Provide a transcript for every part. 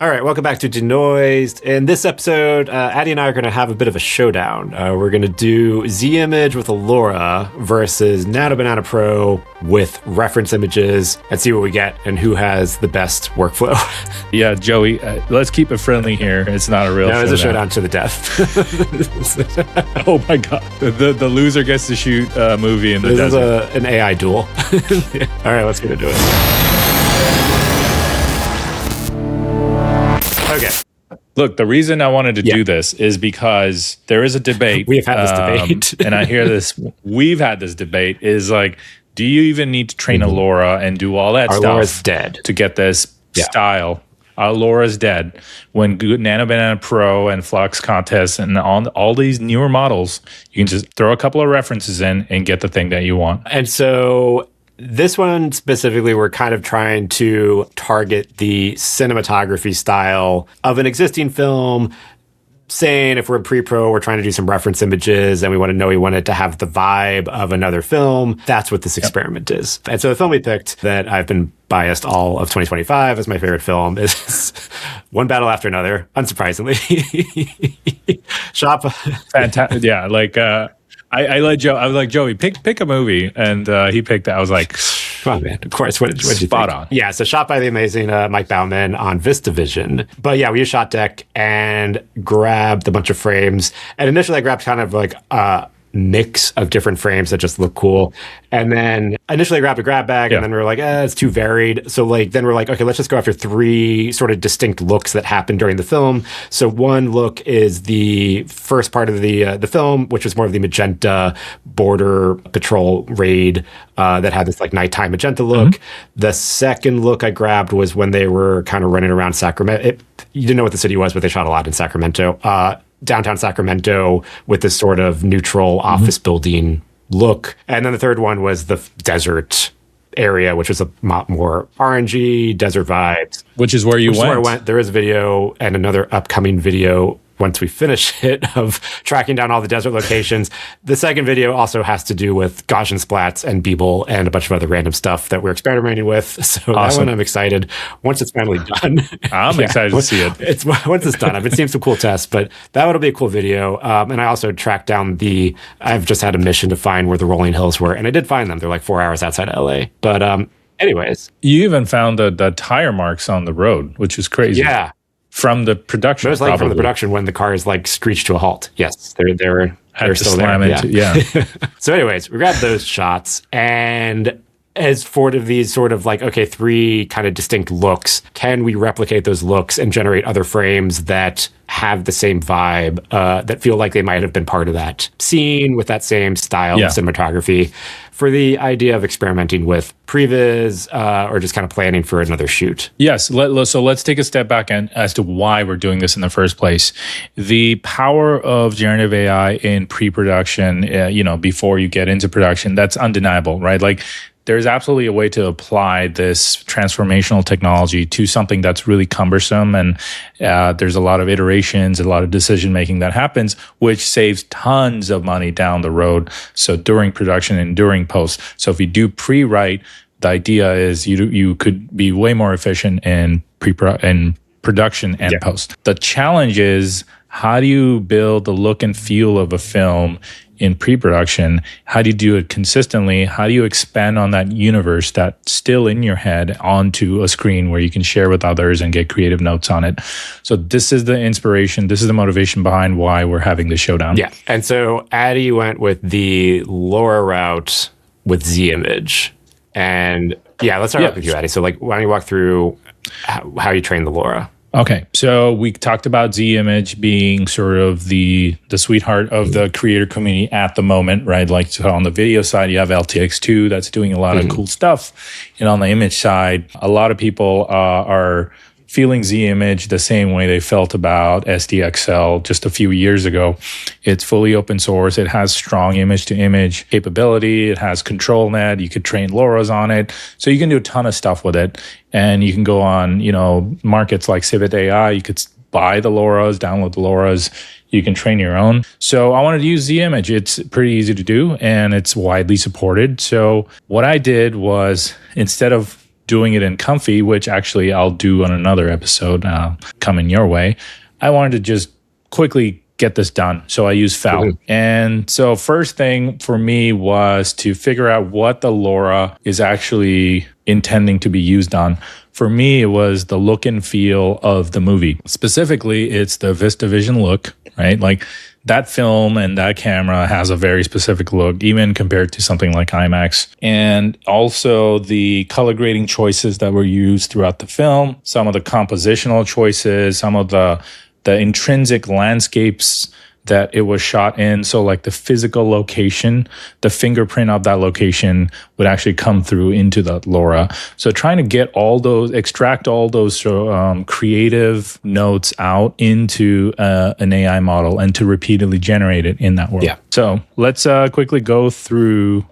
All right, welcome back to Denoised. In this episode, Addy and I are going to have a bit of a showdown. We're going to do Z image with a LoRA versus Nano Banana Pro with reference images and see what we get and who has the best workflow. Yeah, Joey, let's keep it friendly here. It's not a real showdown. No, it's a showdown to the death. Oh my God. The loser gets to shoot a movie in the desert. This is an AI duel. All right, let's get into it. Okay. Look, the reason I wanted to do this is because there is a debate. We've had this debate. And I hear this. We've had this debate is like, do you even need to train a LoRA and do all that Our stuff LoRA's dead. to get this style? Our LoRA's dead. When Nano Banana Pro and Flux contests and all these newer models, you can just throw a couple of references in and get the thing that you want. And so this one specifically, we're kind of trying to target the cinematography style of an existing film, saying if we're in pre-pro, we're trying to do some reference images and we want it to have the vibe of another film. That's what this experiment is. And so the film we picked that I've been biased all of 2025 as my favorite film is One Battle After Another, unsurprisingly. Shop. Fantastic. Yeah, like I let Joe. I was like, Joey, pick a movie, and he picked that. I was like, come on, man. Of course. What did you think? Spot on. Yeah. So shot by the amazing Mike Bauman on VistaVision. But yeah, we used Shot Deck and grabbed a bunch of frames. And initially, I grabbed kind of like a mix of different frames that just look cool. And then initially I grabbed a grab bag and then we were like, it's too varied. So like, then we're like, okay, let's just go after three sort of distinct looks that happen during the film. So one look is the first part of the film, which was more of the magenta border patrol raid that had this like nighttime magenta look. Mm-hmm. The second look I grabbed was when they were kind of running around Sacramento. You didn't know what the city was, but they shot a lot in Sacramento. Downtown Sacramento with this sort of neutral office building look. And then the third one was the desert area, which was a lot more orangey, desert vibes. Which is where you went. Where I went. There is a video and another upcoming video once we finish it of tracking down all the desert locations. The second video also has to do with Gaussian splats and Beeble and a bunch of other random stuff that we're experimenting with. So that one I'm excited. Once it's finally done. I'm excited to see it. Once it's done. I've been seeing some cool tests, but that would be a cool video. And I also tracked down I've just had a mission to find where the rolling hills were. And I did find them. They're like 4 hours outside of LA. But anyways. You even found the tire marks on the road, which is crazy. Yeah. From the production, most likely from the production when the car is like screeched to a halt. Yes, they're still there. Yeah. So, anyways, we grabbed those shots, and as for these sort of like, okay, three kind of distinct looks, can we replicate those looks and generate other frames that have the same vibe, that feel like they might have been part of that scene with that same style of cinematography, for the idea of experimenting with previs or just kind of planning for another shoot? Yes. So let's take a step back as to why we're doing this in the first place. The power of generative AI in pre-production, before you get into production, that's undeniable, right? Like, there's absolutely a way to apply this transformational technology to something that's really cumbersome. And there's a lot of iterations, a lot of decision making that happens, which saves tons of money down the road. So during production and during post. So if you do pre-write, the idea is you could be way more efficient in production and post. The challenge is, how do you build the look and feel of a film in pre-production? How do you do it consistently? How do you expand on that universe that's still in your head onto a screen where you can share with others and get creative notes on it? So this is the inspiration. This is the motivation behind why we're having the showdown. Yeah. And so Addy went with the LoRA route with Z image. And yeah, let's start off with you, Addy. So like, why don't you walk through how you train the LoRA? Okay, so we talked about Z image being sort of the sweetheart of the creator community at the moment, right? Like, so on the video side, you have LTX2 that's doing a lot of cool stuff. And on the image side, a lot of people are feeling Z image the same way they felt about SDXL just a few years ago. It's fully open source. It has strong image to image capability. It has control net. You could train LoRAs on it. So you can do a ton of stuff with it. And you can go on, markets like Civit AI. You could buy the LoRAs, download the LoRAs. You can train your own. So I wanted to use Z image. It's pretty easy to do and it's widely supported. So what I did was, instead of doing it in Comfy, which actually I'll do on another episode coming your way, I wanted to just quickly get this done. So I use FAL. And so first thing for me was to figure out what the LoRA is actually intending to be used on. For me, it was the look and feel of the movie. Specifically, it's the VistaVision look, right? Like that film and that camera has a very specific look, even compared to something like IMAX. And also the color grading choices that were used throughout the film, some of the compositional choices, some of the intrinsic landscapes that it was shot in. So like the physical location, the fingerprint of that location would actually come through into the LoRA. So trying to get all those, extract all those creative notes out into an AI model and to repeatedly generate it in that world. Yeah. So let's quickly go through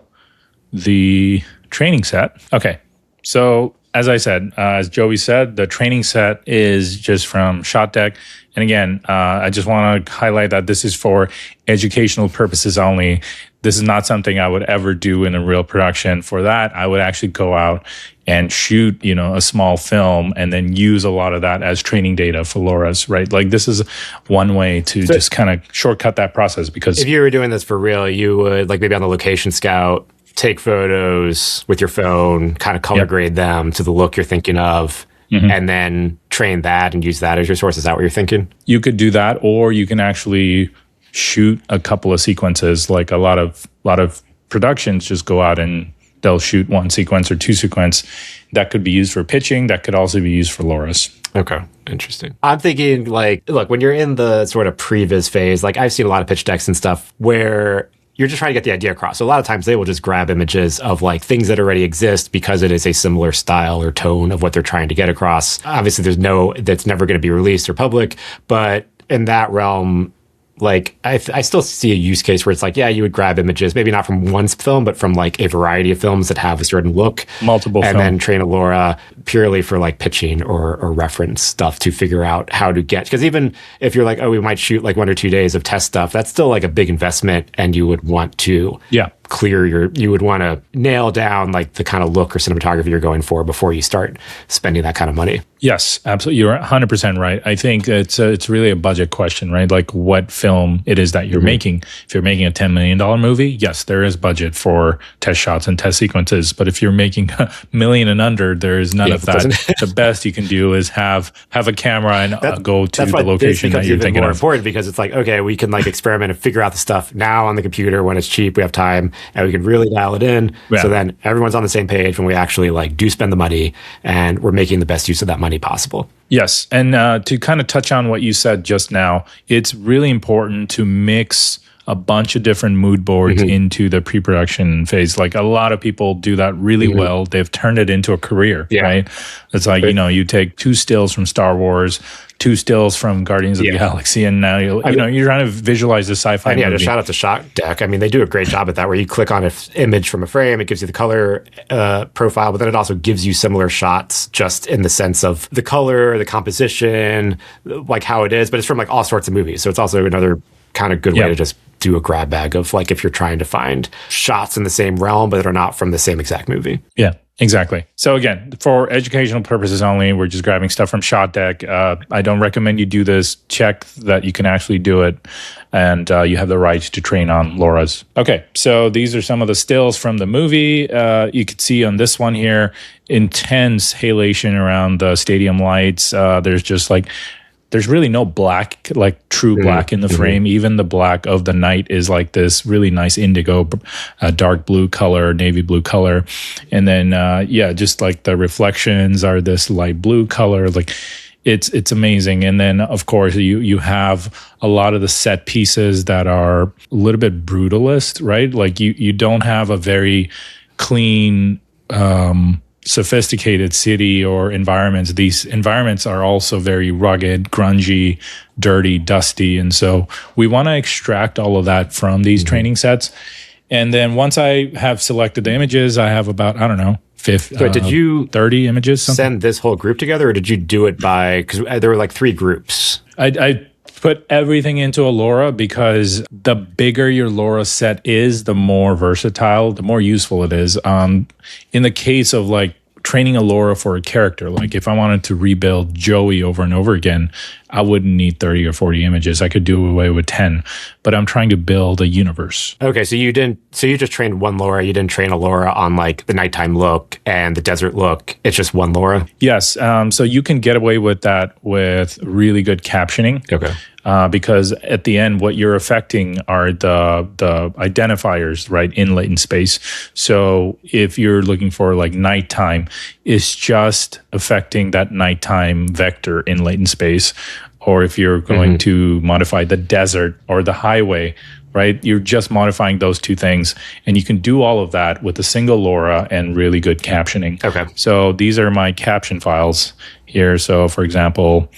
the training set. Okay. So as I said, as Joey said, the training set is just from ShotDeck. And again, I just want to highlight that this is for educational purposes only. This is not something I would ever do in a real production. For that, I would actually go out and shoot, a small film and then use a lot of that as training data for LoRas, right? Like this is one way to just kind of shortcut that process, because if you were doing this for real, you would like maybe on the location scout, take photos with your phone, kind of color grade them to the look you're thinking of, and then train that and use that as your source. Is that what you're thinking? You could do that, or you can actually shoot a couple of sequences. Like a lot of productions just go out and they'll shoot one sequence or two sequence. That could be used for pitching. That could also be used for LoRas. Okay, interesting. I'm thinking like, look, when you're in the sort of previs phase, like I've seen a lot of pitch decks and stuff where you're just trying to get the idea across. So a lot of times they will just grab images of like things that already exist because it is a similar style or tone of what they're trying to get across. Obviously, that's never going to be released or public, but in that realm, like I still see a use case where it's like, yeah, you would grab images, maybe not from one film, but from like a variety of films that have a certain look, multiple, and then train a LoRA purely for like pitching or reference stuff to figure out how to get. Because even if you're like, oh, we might shoot like 1 or 2 days of test stuff, that's still like a big investment, and you would want to you would want to nail down like the kind of look or cinematography you're going for before you start spending that kind of money. Yes, absolutely. You're 100% right. I think it's really a budget question, right? Like what film it is that you're making. If you're making a $10 million movie, yes, there is budget for test shots and test sequences. But if you're making a million and under, there is none of that. The best you can do is have a camera and go to the location that you're thinking of. More important because it's like, okay, we can like experiment and figure out the stuff now on the computer when it's cheap, we have time, and we can really dial it in. Yeah. So then everyone's on the same page when we actually like do spend the money, and we're making the best use of that money possible. Yes. And to kind of touch on what you said just now, it's really important to mix a bunch of different mood boards into the pre-production phase. Like a lot of people do that really well. They've turned it into a career, right? It's like, you take 2 stills from Star Wars, 2 stills from Guardians of the Galaxy, and now you're trying to visualize a sci-fi movie. Just shout out to ShotDeck. I mean, they do a great job at that, where you click on an image from a frame, it gives you the color profile, but then it also gives you similar shots just in the sense of the color, the composition, like how it is, but it's from like all sorts of movies. So it's also another kind of good way to just do a grab bag of like if you're trying to find shots in the same realm but that are not from the same exact movie. Yeah, exactly. So again, for educational purposes only, we're just grabbing stuff from ShotDeck. I don't recommend you do this. Check that you can actually do it, and you have the right to train on LoRa's. Okay, so these are some of the stills from the movie. You could see on this one here, intense halation around the stadium lights. There's really no black, like true black in the frame. Even the black of the night is like this really nice indigo, dark blue color, navy blue color. And then, just like the reflections are this light blue color. Like it's amazing. And then, of course, you have a lot of the set pieces that are a little bit brutalist, right? Like you don't have a very clean, sophisticated city or environments. These environments are also very rugged, grungy, dirty, dusty. And so we want to extract all of that from these training sets. And then once I have selected the images, I have about, 30 images. Send this whole group together, or did you do it by, because there were like 3 groups? I put everything into a LoRA because the bigger your LoRA set is, the more versatile, the more useful it is. In the case of like training a LoRA for a character. Like if I wanted to rebuild Joey over and over again, I wouldn't need 30 or 40 images. I could do away with 10, but I'm trying to build a universe. Okay, so you just trained one LoRA. You didn't train a LoRA on like the nighttime look and the desert look. It's just one LoRA? Yes. So you can get away with that with really good captioning. Okay. Because at the end, what you're affecting are the identifiers, right, in latent space. So if you're looking for like nighttime, it's just affecting that nighttime vector in latent space. Or if you're going to modify the desert or the highway, right, you're just modifying those two things. And you can do all of that with a single LoRa and really good captioning. Okay. So these are my caption files here. So for example,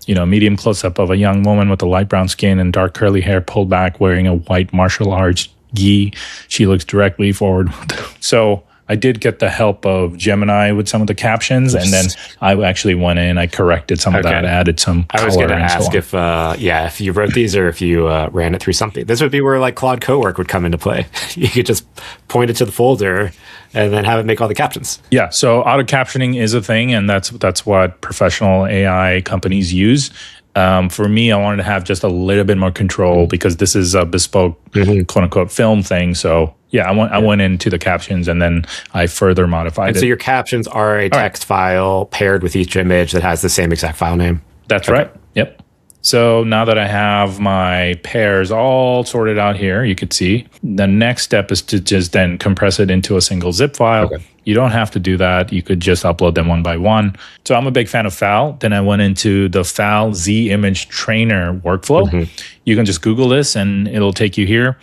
medium close-up of a young woman with a light brown skin and dark curly hair pulled back wearing a white martial arts gi. She looks directly forward. So I did get the help of Gemini with some of the captions, and then I actually went in, I corrected some of that, added some color. I was going to ask if you wrote these or if you ran it through something. This would be where like Claude Cowork would come into play. You could just point it to the folder and then have it make all the captions. Yeah, so auto captioning is a thing, and that's what professional AI companies use. For me, I wanted to have just a little bit more control because this is a bespoke, quote unquote, film thing. So yeah, I went into the captions and then I further modified it. So your captions are a text file paired with each image that has the same exact file name. That's right. Yep. So now that I have my pairs all sorted out here, you could see the next step is to just then compress it into a single zip file. Okay. You don't have to do that. You could just upload them one by one. So I'm a big fan of FAL. Then I went into the FAL Z image trainer workflow. You can just Google this and it'll take you here.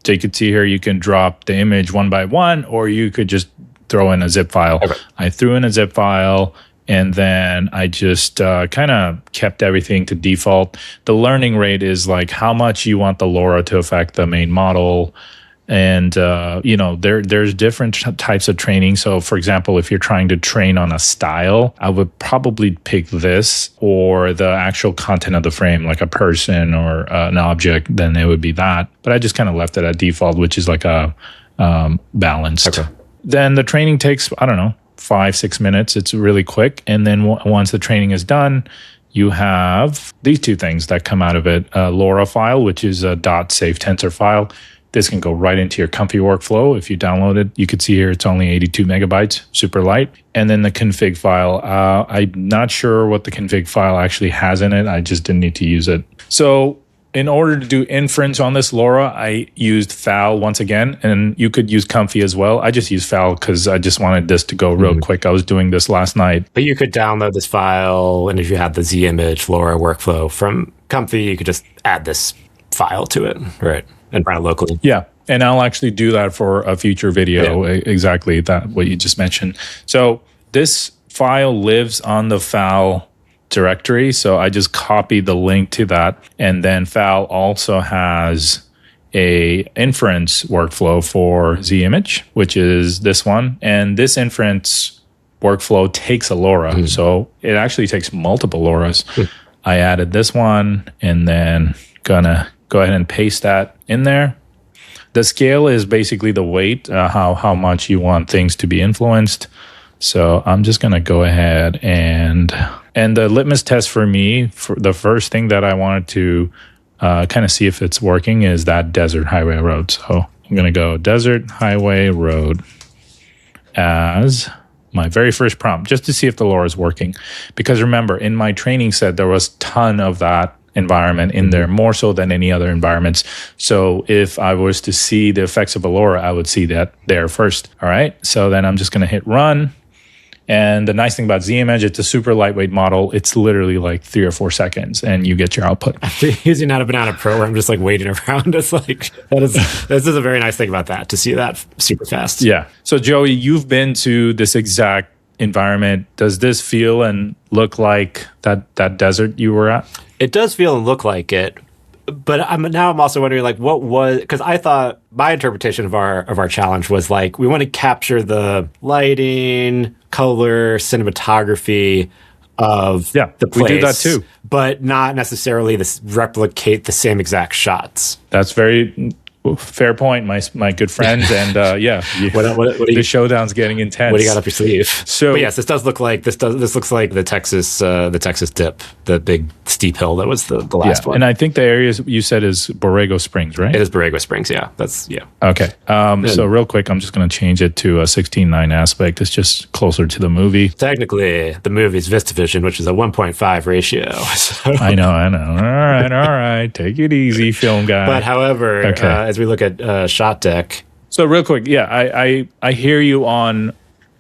So you could see here, you can drop the image one by one, or you could just throw in a zip file. Okay. I threw in a zip file. And then I just kind of kept everything to default. The learning rate is like how much you want the LoRA to affect the main model. And, there's different types of training. So, for example, if you're trying to train on a style, I would probably pick this or the actual content of the frame, like a person or an object, then it would be that. But I just kind of left it at default, which is like a balanced. Okay. Then the training takes, 5-6 minutes. It's really quick. And then once the training is done, you have these two things that come out of it. A LoRA file, which is a .safe tensor file. This can go right into your Comfy workflow. If you download it, you could see here it's only 82 megabytes, super light. And then the config file. I'm not sure what the config file actually has in it. I just didn't need to use it. So in order to do inference on this LoRA, I used FAL once again, and you could use Comfy as well. I just used FAL because I just wanted this to go real quick. I was doing this last night. But you could download this file, and if you had the Z image LoRA workflow from Comfy, you could just add this file to it, right? And run it locally. Yeah. And I'll actually do that for a future video, exactly that what you just mentioned. So this file lives on the FAL directory. So I just copied the link to that. And then FAL also has a inference workflow for Z image, which is this one. And this inference workflow takes a LoRA. So it actually takes multiple LoRAs. I added this one and then gonna go ahead and paste that in there. The scale is basically the weight, how much you want things to be influenced. So I'm just going to go ahead and the litmus test for me, for the first thing that I wanted to kind of see if it's working is that desert highway road. So I'm going to go desert highway road as my very first prompt, just to see if the LoRA is working. Because remember, in my training set, there was a ton of that environment in there, more so than any other environments. So if I was to see the effects of a LoRA, I would see that there first. All right. So then I'm just going to hit run. And the nice thing about Z image, it's a super lightweight model. It's literally like 3 or 4 seconds and you get your output. Using Nano Banana Pro, where I'm just like waiting around. It's like, this is a very nice thing about that, to see that super fast. Yeah. So Joey, you've been to this exact environment. Does this feel and look like that desert you were at? It does feel and look like it, but I'm also wondering, like, what was, because I thought my interpretation of our challenge was like, we want to capture the lighting, color, cinematography of the place. We do that too, but not necessarily replicate the same exact shots. That's very Fair point, my good friends, and yeah, the showdown's getting intense. What do you got up your sleeve? So but yes, this looks like the Texas dip, the big steep hill that was the last one. And I think the area you said is Borrego Springs, right? It is Borrego Springs. Yeah, Okay. So real quick, I'm just going to change it to a 16:9 aspect. It's just closer to the movie. Technically, the movie's VistaVision, which is a 1.5 ratio. So. I know. All right. Take it easy, film guy. But however, as we look at Shot Deck. So real quick, I hear you on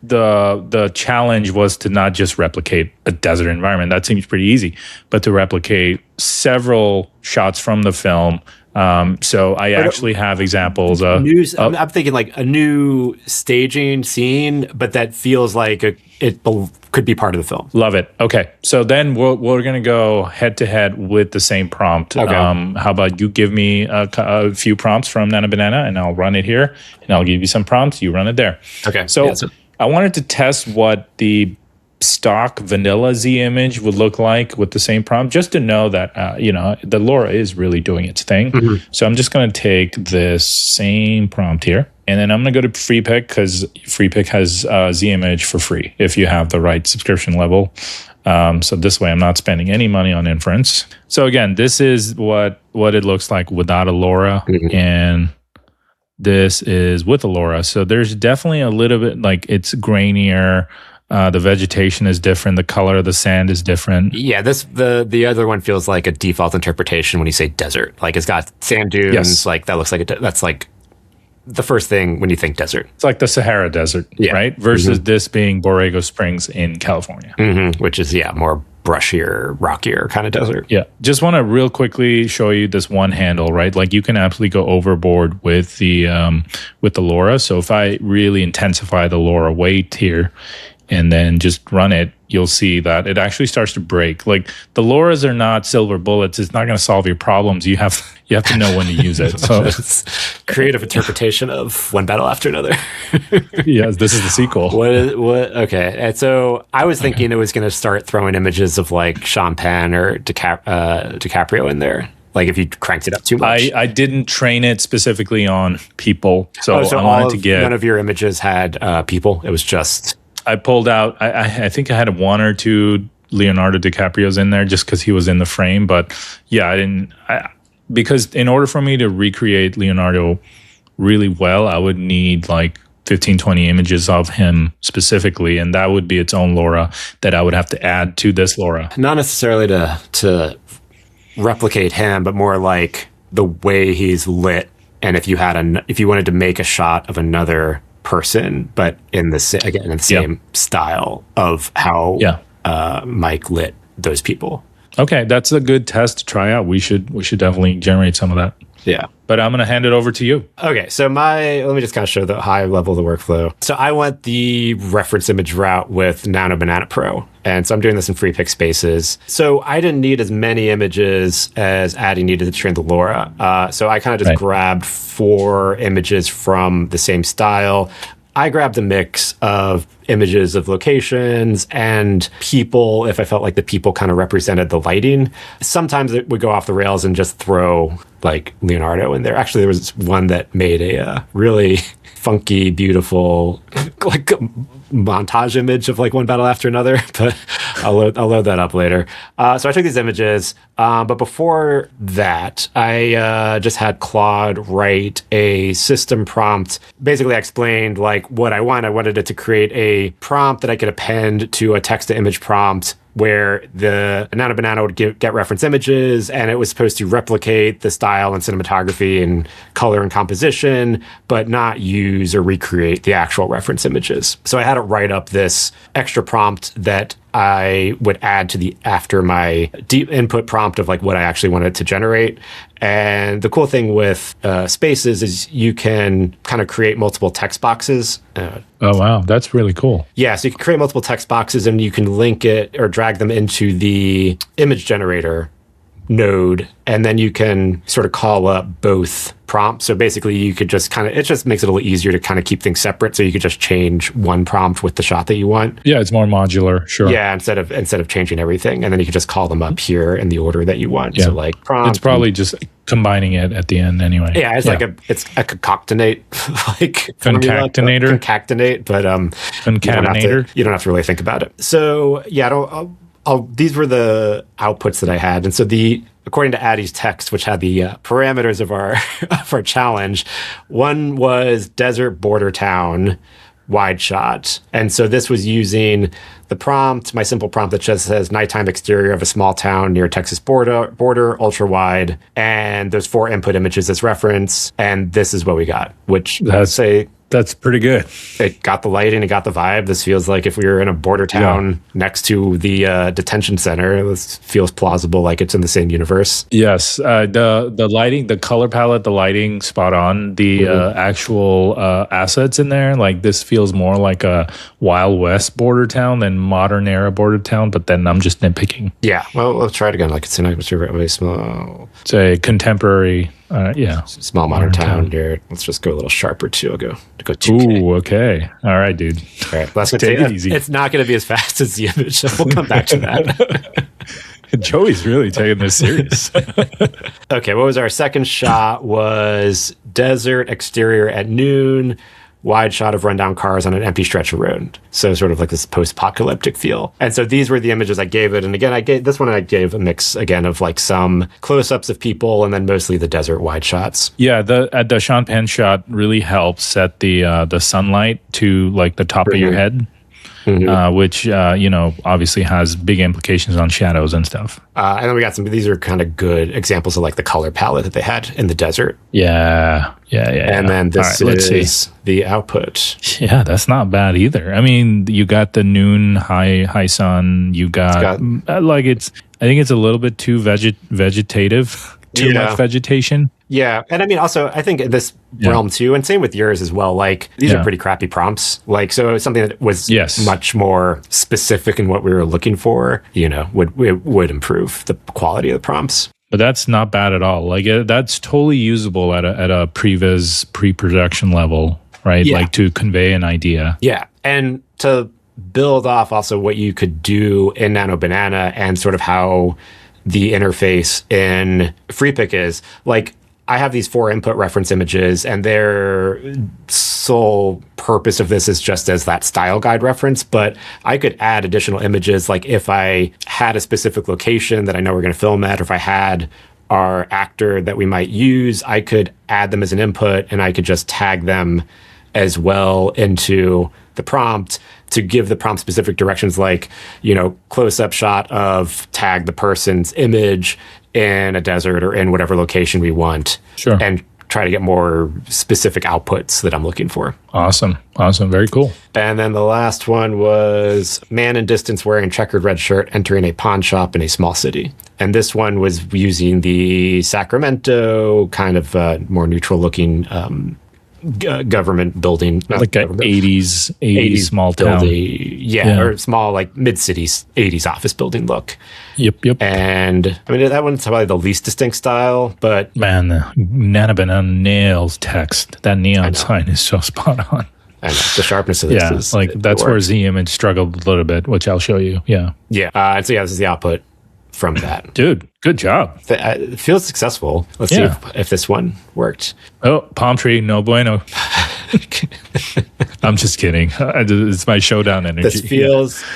the challenge was to not just replicate a desert environment. That seems pretty easy, but to replicate several shots from the film. So I actually have examples of I'm thinking like a new staging scene, but that feels like it could be part of the film. Love it. Okay. So then we're going to go head to head with the same prompt. Okay. How about you give me a few prompts from Nano Banana and I'll run it here, and I'll give you some prompts. You run it there. Okay. So I wanted to test what the stock vanilla Z image would look like with the same prompt, just to know that the LoRA is really doing its thing. Mm-hmm. So I'm just going to take this same prompt here, and then I'm going to go to Freepik, because Freepik has Z image for free if you have the right subscription level. So this way I'm not spending any money on inference. So again, this is what it looks like without a LoRA, mm-hmm. and this is with a LoRA. So there's definitely a little bit like it's grainier. The vegetation is different. The color of the sand is different. Yeah, the other one feels like a default interpretation when you say desert. Like it's got sand dunes. Yes. Like that looks like that's like the first thing when you think desert. It's like the Sahara Desert, right? Versus mm-hmm. this being Borrego Springs in California, mm-hmm. which is more brushier, rockier kind of desert. Yeah, just want to real quickly show you this one handle, right? Like you can absolutely go overboard with the LoRA. So if I really intensify the LoRA weight here, and then just run it, you'll see that it actually starts to break. Like the LoRAs are not silver bullets. It's not going to solve your problems. You have to know when to use it. So it's creative interpretation of One Battle After Another. Yes, this is the sequel. What? Okay. And so I was thinking it was going to start throwing images of like Sean Penn or DiCaprio in there. Like if you cranked it up too much. I didn't train it specifically on people. So I wanted to get... None of your images had people. It was just... I pulled out, I think I had one or two Leonardo DiCaprios in there just because he was in the frame. But yeah, because in order for me to recreate Leonardo really well, I would need like 15, 20 images of him specifically. And that would be its own LoRA that I would have to add to this LoRA. Not necessarily to replicate him, but more like the way he's lit. And if you wanted to make a shot of another person, but in the same style of how Mike lit those people. Okay, that's a good test to try out. We should definitely generate some of that. Yeah. But I'm going to hand it over to you. Okay, so let me just kind of show the high level of the workflow. So I went the reference image route with Nano Banana Pro. And so I'm doing this in Freepik spaces. So I didn't need as many images as Addy needed to train the LoRA. So I kind of just grabbed 4 images from the same style. I grabbed a mix of images of locations and people if I felt like the people kind of represented the lighting. Sometimes it would go off the rails and just throw like Leonardo in there. Actually, there was one that made a really funky, beautiful like montage image of like One Battle After Another, but I'll load that up later. So I took these images, but before that, I just had Claude write a system prompt. Basically, I explained like what I want. I wanted it to create a prompt that I could append to a text-to-image prompt where the Nano Banana would get reference images, and it was supposed to replicate the style and cinematography and color and composition, but not use or recreate the actual reference images. So I had to write up this extra prompt that I would add to after my deep input prompt of like what I actually wanted to generate. And the cool thing with Spaces is you can kind of create multiple text boxes. Oh, wow. That's really cool. Yeah. So you can create multiple text boxes and you can link it or drag them into the image generator node. And then you can sort of call up both prompt. So basically you could just it just makes it a little easier to kind of keep things separate. So you could just change one prompt with the shot that you want. Yeah, it's more modular. Sure. Yeah, instead of changing everything. And then you could just call them up here in the order that you want. Yeah. So like prompt. It's probably just combining it at the end anyway. Yeah, it's it's a concatenate, like concatenator. Concatenate, but concatenator. You don't have to really think about it. So yeah, these were the outputs that I had, and so according to Addy's text, which had the parameters of our of our challenge, one was desert border town wide shot, and so this was using the prompt, my simple prompt that just says nighttime exterior of a small town near Texas border, ultra wide, and there's 4 input images as reference, and this is what we got, which I'd say that's pretty good. It got the lighting, it got the vibe. This feels like if we were in a border town next to the detention center. This feels plausible, like it's in the same universe. Yes, the lighting, the color palette, the lighting, spot on. The actual assets in there, like this feels more like a Wild West border town than modern era border town. But then I'm just nitpicking. Yeah, well, let's try it again. Like it's a small, it's a contemporary. Small modern town here. Let's just go a little sharper too. I'll go 2K. Ooh, okay. All right, dude. All right, let's take it easy. It's not going to be as fast as the image. So we'll come back to that. Joey's really taking this serious. Okay, what was our second shot? Was desert exterior at noon. Wide shot of rundown cars on an empty stretch of road. So sort of like this post-apocalyptic feel. And so these were the images I gave it. And again, I gave a mix again of like some close-ups of people and then mostly the desert wide shots. Yeah, the Sean Penn shot really helps set the sunlight to like the top of your head. Which obviously has big implications on shadows and stuff. And then we got these are kind of good examples of like the color palette that they had in the desert. Yeah. And then this is the output. Yeah, that's not bad either. I mean, you got the noon high sun. You got I think it's a little bit too vegetative. Too much vegetation. Yeah. And I mean, also, I think in this realm too, and same with yours as well, like these are pretty crappy prompts. Like, so something that was much more specific in what we were looking for, would improve the quality of the prompts. But that's not bad at all. Like that's totally usable at a pre-production level, right? Yeah. Like to convey an idea. Yeah. And to build off also what you could do in Nano Banana and sort of how the interface in Freepik is, like, I have these 4 input reference images, and their sole purpose of this is just as that style guide reference, but I could add additional images, like if I had a specific location that I know we're going to film at, or if I had our actor that we might use, I could add them as an input, and I could just tag them as well into the prompt to give the prompt specific directions, like, close-up shot of tag the person's image in a desert or in whatever location we want. Sure. And try to get more specific outputs that I'm looking for. Awesome. Very cool. And then the last one was man in distance wearing checkered red shirt entering a pawn shop in a small city. And this one was using the Sacramento kind of more neutral looking government building, like an 80s small town. Or small, like mid-cities 80s office building look. Yep. And I mean, that one's probably the least distinct style, but man, the Nano Banana nails text. That neon sign is so spot on. And the sharpness of this is like that's where Z image struggled a little bit, which I'll show you. And so this is the output from that. Dude, good job. It feels successful. Let's see if this one worked. Oh, palm tree, no bueno. I'm just kidding. It's my Showdown energy.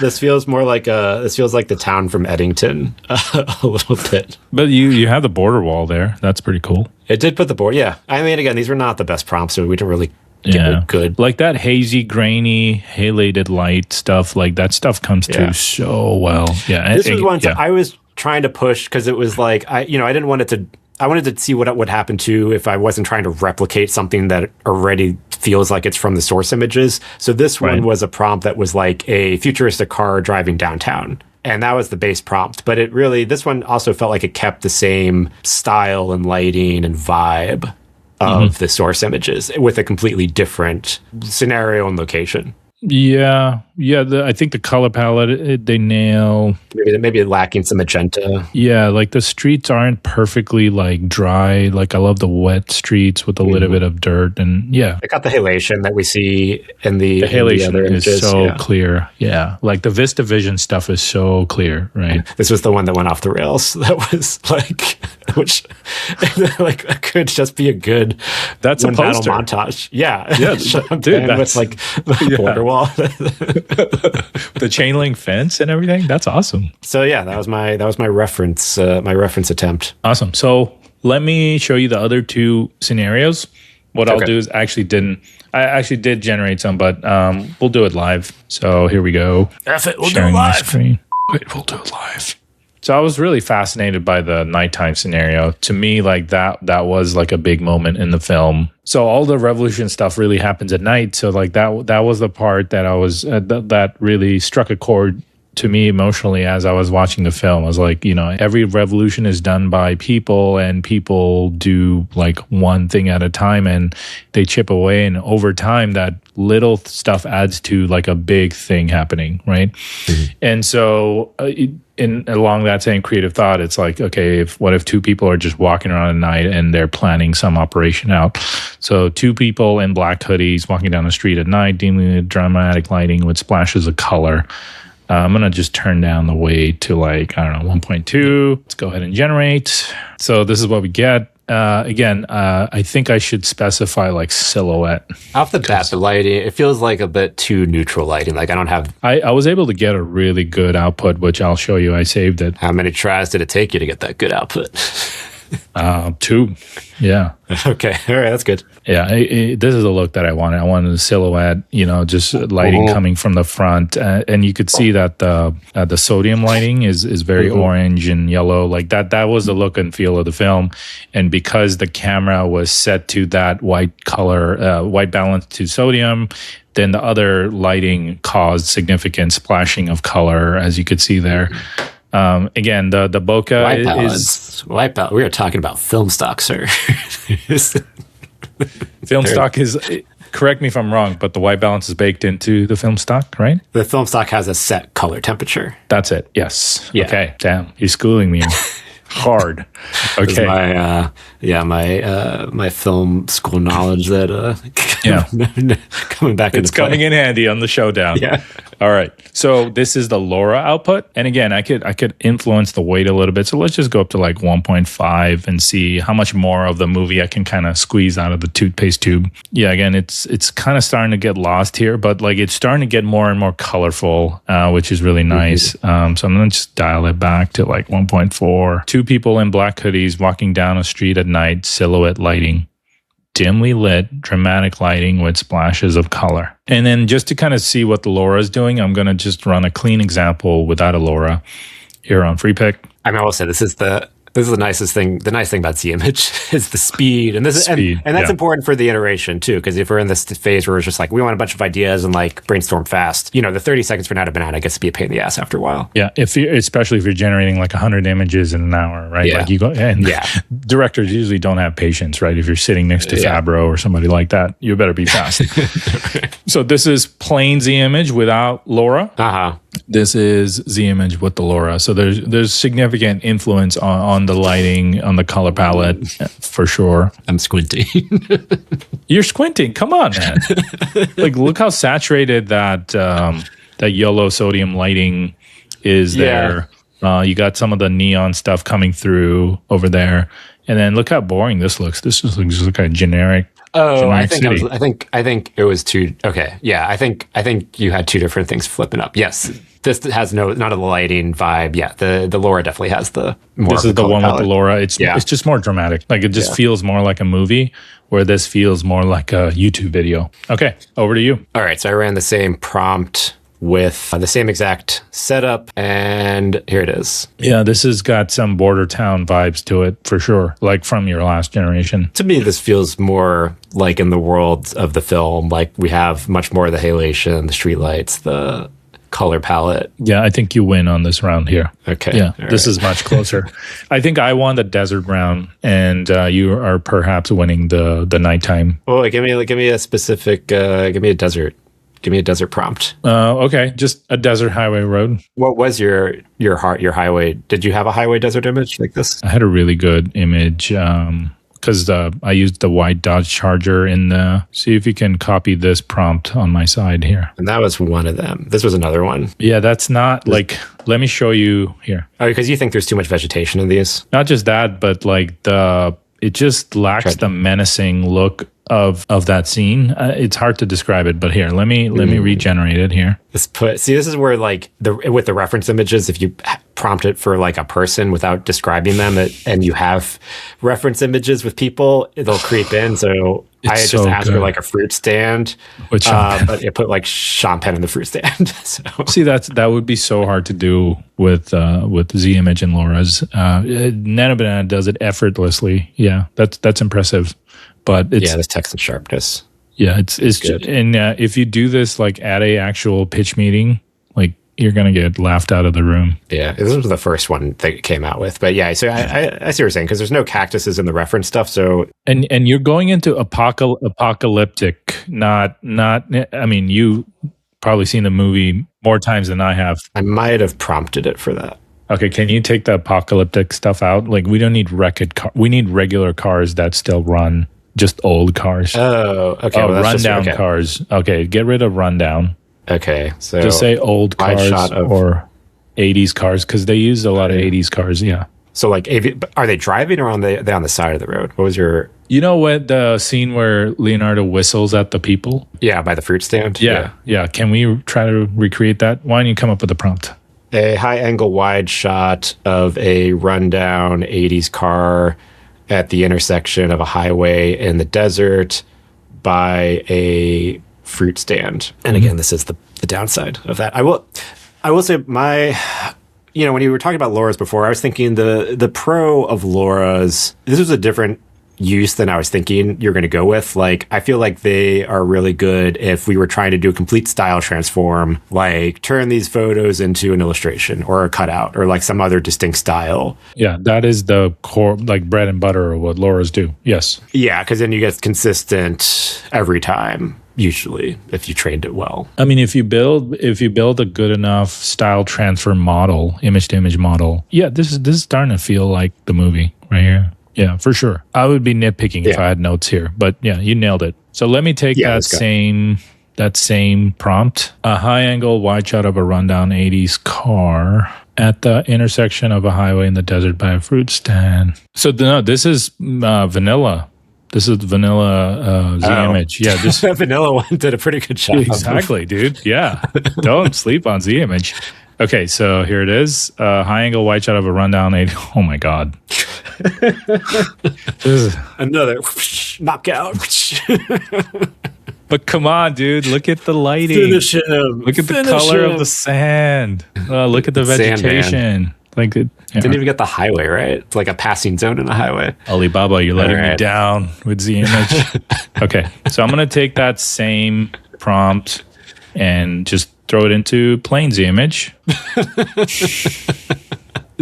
This feels more like the town from Eddington a little bit. But you have the border wall there. That's pretty cool. It did put the border. Yeah. I mean, again, these were not the best prompts, so we didn't really get it good. Like that hazy, grainy, halated light stuff. Like that stuff comes through so well. Yeah. This was one I was trying to push because it was like I didn't want it to. I wanted to see what would happen to if I wasn't trying to replicate something that already feels like it's from the source images. So this one was a prompt that was like a futuristic car driving downtown. And that was the base prompt. But this one also felt like it kept the same style and lighting and vibe of the source images with a completely different scenario and location. I think the color palette they nail. Maybe lacking some magenta. Yeah, like the streets aren't perfectly like dry. Like I love the wet streets with a little bit of dirt, and yeah, I got the halation that we see in the halation other is images. so clear. Yeah, like the VistaVision stuff is so clear, right? This was the one that went off the rails. That was like, which like could just be a good that's a poster montage. Yeah, dude, that's with like the border wall, the chain link fence and everything. That's awesome. So yeah, that was my reference attempt. Awesome. So let me show you the other two scenarios. What I'll do is I actually did generate some, but we'll do it live. So here we go. We'll do it live. Wait, we'll do it live. So I was really fascinated by the nighttime scenario. To me, like that was like a big moment in the film. So all the revolution stuff really happens at night. So like that was the part that I was that really struck a chord to me emotionally as I was watching the film. I was like, every revolution is done by people, and people do like one thing at a time, and they chip away, and over time that little stuff adds to like a big thing happening, right? And so along that same creative thought, it's like, okay, what if two people are just walking around at night and they're planning some operation out? So two people in black hoodies walking down the street at night, dealing with dramatic lighting with splashes of color. I'm going to just turn down the weight to like, I don't know, 1.2. Let's go ahead and generate. So this is what we get. Again, I think I should specify like silhouette. Off the bat, the lighting, it feels like a bit too neutral lighting. Like I was able to get a really good output, which I'll show you. I saved it. How many tries did it take you to get that good output? 2. Yeah. Okay. All right. That's good. Yeah. This is a look that I wanted. I wanted a silhouette, just lighting coming from the front. And you could see that the sodium lighting is very orange and yellow. Like that was the look and feel of the film. And because the camera was set to that white color, white balance to sodium, then the other lighting caused significant splashing of color, as you could see there. Again, the bokeh white balance. White balance. We are talking about film stock, sir. Film stock is, correct me if I'm wrong, but the white balance is baked into the film stock, right? The film stock has a set color temperature. That's it. Yes. Yeah. Okay. Damn, you're schooling me hard. Okay. My film school knowledge that coming back. It's coming in handy on the Showdown. Yeah. All right. So this is the LoRA output. And again, I could influence the weight a little bit. So let's just go up to like 1.5 and see how much more of the movie I can kind of squeeze out of the toothpaste tube. Yeah, again, it's kind of starting to get lost here, but like it's starting to get more and more colorful, which is really nice. So I'm going to just dial it back to like 1.4. Two people in black hoodies walking down a street at night, silhouette lighting. Dimly lit, dramatic lighting with splashes of color. And then just to kind of see what the LoRA is doing, I'm going to just run a clean example without a LoRA here on Freepik. I mean, I will say this is the nicest thing. The nice thing about Z image is the speed, and that's important for the iteration too. Because if we're in this phase where it's just like we want a bunch of ideas and like brainstorm fast, the 30 seconds for Nano Banana gets to be a pain in the ass after a while. Yeah, especially if you're generating like 100 images in an hour, right? Yeah. Like you go, and directors usually don't have patience, right? If you're sitting next to Fabro or somebody like that, you better be fast. So this is plain Z image without LoRA. This is Z image with the LoRA. So there's significant influence on the lighting, on the color palette, for sure. I'm squinting. You're squinting. Come on, man. Like, look how saturated that yellow sodium lighting is there. You got some of the neon stuff coming through over there. And then look how boring this looks. This just looks like a generic. Oh, I think it was two. Okay, yeah, I think you had two different things flipping up. Yes, this has none of the lighting vibe. Yeah, the LoRA definitely has the more. This is the one with the LoRA. It's just more dramatic. Like it just feels more like a movie, where this feels more like a YouTube video. Okay, over to you. All right, so I ran the same prompt with the same exact setup, and here it is. Yeah, this has got some border town vibes to it for sure, like from your last generation. To me, this feels more like in the world of the film. Like we have much more of the halation, the streetlights, the color palette. Yeah, I think you win on this round here. Okay. Yeah, this is much closer. I think I won the desert round, and you are perhaps winning the nighttime. Oh, give me a specific. Give me a desert. Give me a desert prompt. Okay, just a desert highway road. What was your highway? Did you have a highway desert image like this? I had a really good image because I used the white Dodge Charger in the. See if you can copy this prompt on my side here. And that was one of them. This was another one. Yeah, that's not like. Let me show you here. Oh, because you think there's too much vegetation in these? Not just that, but like it just lacks the menacing look of that scene. It's hard to describe it, but here, let me regenerate it here. This is where like with the reference images, if you prompt it for like a person without describing them, and you have reference images with people, they'll creep in. So I just asked for like a fruit stand, but it put like Sean Penn in the fruit stand. So. See, that would be so hard to do with Z image and LoRa's. Nano Banana does it effortlessly. Yeah, that's impressive. But it's this text and sharpness. Yeah, it's good. And if you do this like at a actual pitch meeting, like you're gonna get laughed out of the room. Yeah, this was the first one that it came out with. But yeah, so I see what you're saying because there's no cactuses in the reference stuff. So and you're going into apocalyptic, not. I mean, you probably seen the movie more times than I have. I might have prompted it for that. Okay, can you take the apocalyptic stuff out? Like we don't need we need regular cars that still run. Just old cars. Oh, okay. Oh, rundown cars. Okay, get rid of rundown. Okay, so just say old cars or 80s cars because they use a lot of 80s cars. Yeah. So like, are they driving or they on the side of the road? What was your? You know what the scene where Leonardo whistles at the people? Yeah, by the fruit stand. Yeah. Can we try to recreate that? Why don't you come up with a prompt? A high angle wide shot of a rundown 80s car at the intersection of a highway in the desert by a fruit stand. And again, this is the downside of that. I will say when you were talking about LoRa's before, I was thinking the pro of LoRa's, this was a different use than I was thinking you're going to go with. Like, I feel like they are really good if we were trying to do a complete style transform, like turn these photos into an illustration or a cutout or like some other distinct style. Yeah, that is the core, like bread and butter of what LoRa's do. Yes. Yeah, because then you get consistent every time. Usually, if you trained it well. I mean, if you build a good enough style transfer model, image to image model, yeah, this is starting to feel like the movie right here. Yeah, for sure. I would be nitpicking if I had notes here, but yeah, you nailed it. So let me take that same prompt, a high angle wide shot of a rundown 80s car at the intersection of a highway in the desert by a fruit stand. So no, this is vanilla. This is vanilla Z image. Yeah, this vanilla one did a pretty good job. Exactly, dude. Yeah, don't sleep on Z image. Okay, so here it is. High angle wide shot of a rundown 80. Oh my god. Another knockout. But come on, dude. Look at the lighting. Finish him. Look at the color of the sand. Look at the vegetation. Like it didn't even get the highway, right? It's like a passing zone in a highway. Alibaba, you're letting me down with Z image. Okay, so I'm going to take that same prompt and just throw it into plain Z image.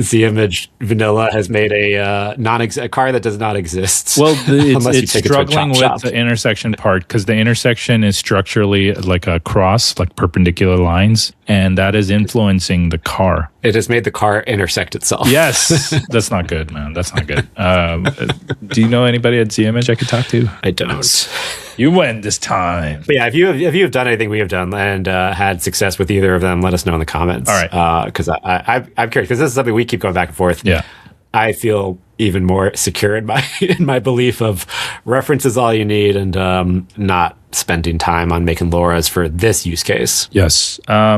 Z image vanilla has made a car that does not exist. Well, it's struggling with the intersection part because the intersection is structurally like a cross, like perpendicular lines, and that is influencing the car. It has made the car intersect itself. Yes, that's not good, man. That's not good. Do you know anybody at Z image I could talk to? I don't. You win this time. But yeah, if you have done anything we have done and had success with either of them, let us know in the comments. All right. Because I'm curious because this is something we keep going back and forth. Yeah. I feel even more secure in my belief of reference is all you need and not spending time on making LoRa's for this use case. Yes. I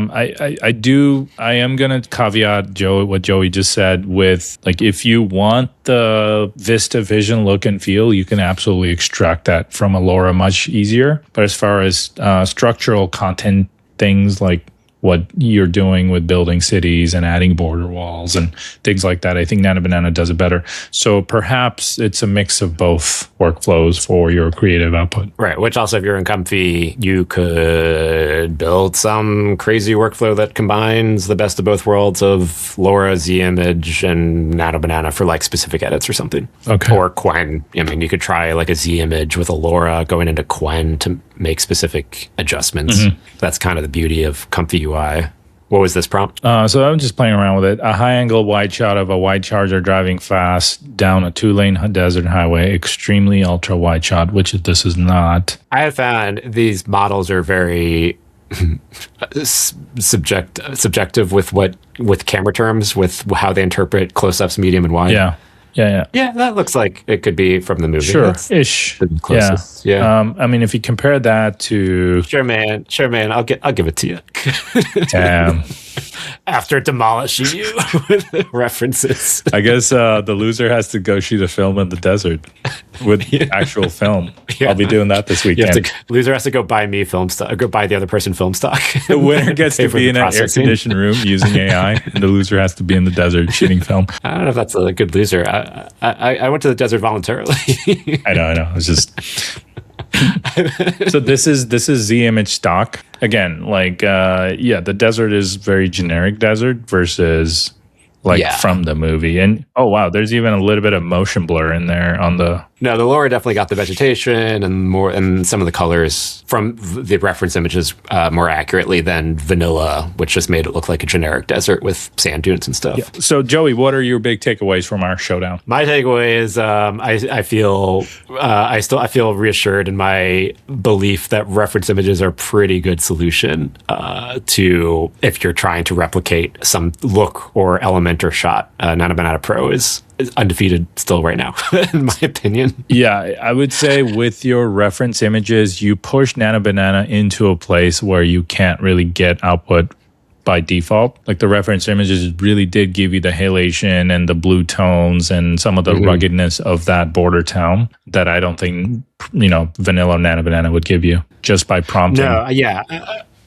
am going to caveat what Joey just said with, like, if you want the VistaVision look and feel, you can absolutely extract that from a LoRa much easier. But as far as structural content things like what you're doing with building cities and adding border walls and things like that. I think Nano Banana does it better. So perhaps it's a mix of both workflows for your creative output. Right, which also, if you're in Comfy, you could build some crazy workflow that combines the best of both worlds of LoRA, Z-Image, and Nano Banana for like specific edits or something. Okay. Or Quen. I mean, you could try like a Z-Image with a LoRA going into Quen to make specific adjustments. That's kind of the beauty of Comfy UI. What was this prompt? So I'm just playing around with it. A high-angle wide shot of a white Charger driving fast down a 2-lane desert highway. Extremely ultra-wide shot, which this is not. I have found these models are very subjective with camera terms, with how they interpret close-ups, medium, and wide. Yeah. Yeah, that looks like it could be from the movie. Sure-ish. The closest. Yeah. I mean, if you compare that to... Sure, man. I'll give it to you. Damn. After demolishing you with the references. I guess the loser has to go shoot a film in the desert with actual film. Yeah. I'll be doing that this weekend. Loser has to go buy me film stock, or go buy the other person film stock. The winner gets to be in an air-conditioned room using AI, and the loser has to be in the desert shooting film. I don't know if that's a good loser. I went to the desert voluntarily. I know. It's just... So this is Z-Image stock. Again, like, the desert is very generic desert versus from the movie. And oh wow, there's even a little bit of motion blur in there on the... No, the LoRA definitely got the vegetation and some of the colors from the reference images more accurately than vanilla, which just made it look like a generic desert with sand dunes and stuff. Yeah. So Joey, what are your big takeaways from our showdown? My takeaway is I feel reassured in my belief that reference images are a pretty good solution to if you're trying to replicate some look or element or shot. Nano Banana Pro is undefeated still right now, in my opinion. Yeah, I would say with your reference images, you push Nano Banana into a place where you can't really get output by default. Like the reference images really did give you the halation and the blue tones and some of the ruggedness of that border town that I don't think, vanilla Nano Banana would give you just by prompting. No, yeah.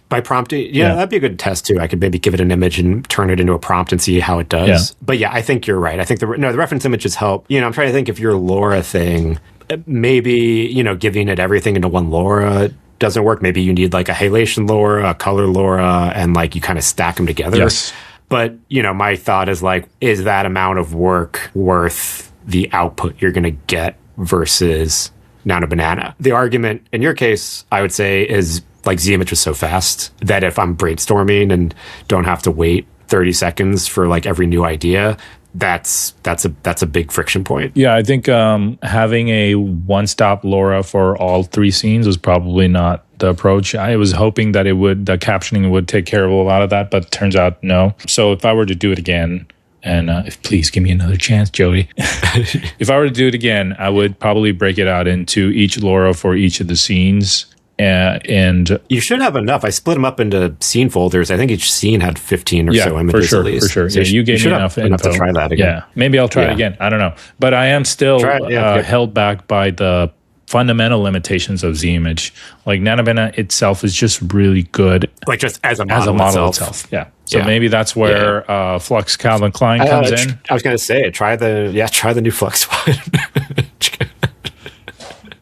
By prompting, that'd be a good test too. I could maybe give it an image and turn it into a prompt and see how it does. Yeah. But yeah, I think you're right. I think the reference images help. I'm trying to think if your LoRA thing, maybe, giving it everything into one LoRA doesn't work. Maybe you need like a halation LoRA, a color LoRA, and like you kind of stack them together. Yes. But, my thought is like, is that amount of work worth the output you're going to get versus Nano Banana? The argument in your case, I would say, is like Z-Image was so fast that if I'm brainstorming and don't have to wait 30 seconds for like every new idea, that's a big friction point. Yeah, I think having a one-stop LoRA for all three scenes was probably not the approach. I was hoping that the captioning would take care of a lot of that, but turns out no. So if I were to do it again, and please give me another chance, Joey. If I were to do it again, I would probably break it out into each LoRA for each of the scenes. And you should have enough. I split them up into scene folders. I think each scene had 15 or so images at least. For sure. So you gave me enough info to try that again. Yeah, maybe I'll try it again. I don't know. But I am still held back by the fundamental limitations of Z-Image. Like Nano Banana itself is just really good. Like just as a model itself. Yeah. So maybe that's where Flux Calvin Klein comes in. I was going to say, try the new Flux one.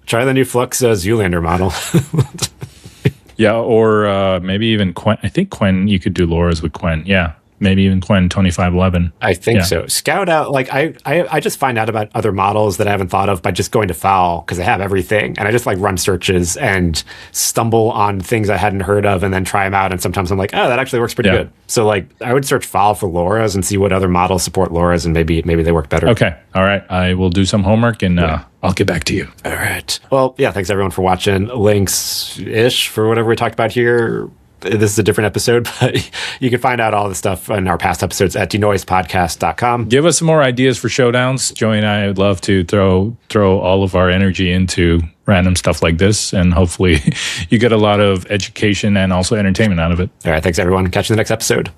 Try the new Flux Zoolander model. Yeah, or maybe even Quen. I think Quen, you could do LoRAs with Quen. Yeah, maybe even Quen 2511. I think so. Scout out, like I just find out about other models that I haven't thought of by just going to FOWL because I have everything. And I just like run searches and stumble on things I hadn't heard of and then try them out. And sometimes I'm like, oh, that actually works pretty good. So like I would search FOWL for LoRAs and see what other models support LoRAs and maybe they work better. Okay. All right. I will do some homework and I'll get back to you. All right. Well, yeah, thanks everyone for watching. Links-ish for whatever we talked about here. This is a different episode, but you can find out all the stuff in our past episodes at denoisepodcast.com. Give us some more ideas for showdowns. Joey and I would love to throw all of our energy into random stuff like this, and hopefully you get a lot of education and also entertainment out of it. All right. Thanks, everyone. Catch you in the next episode.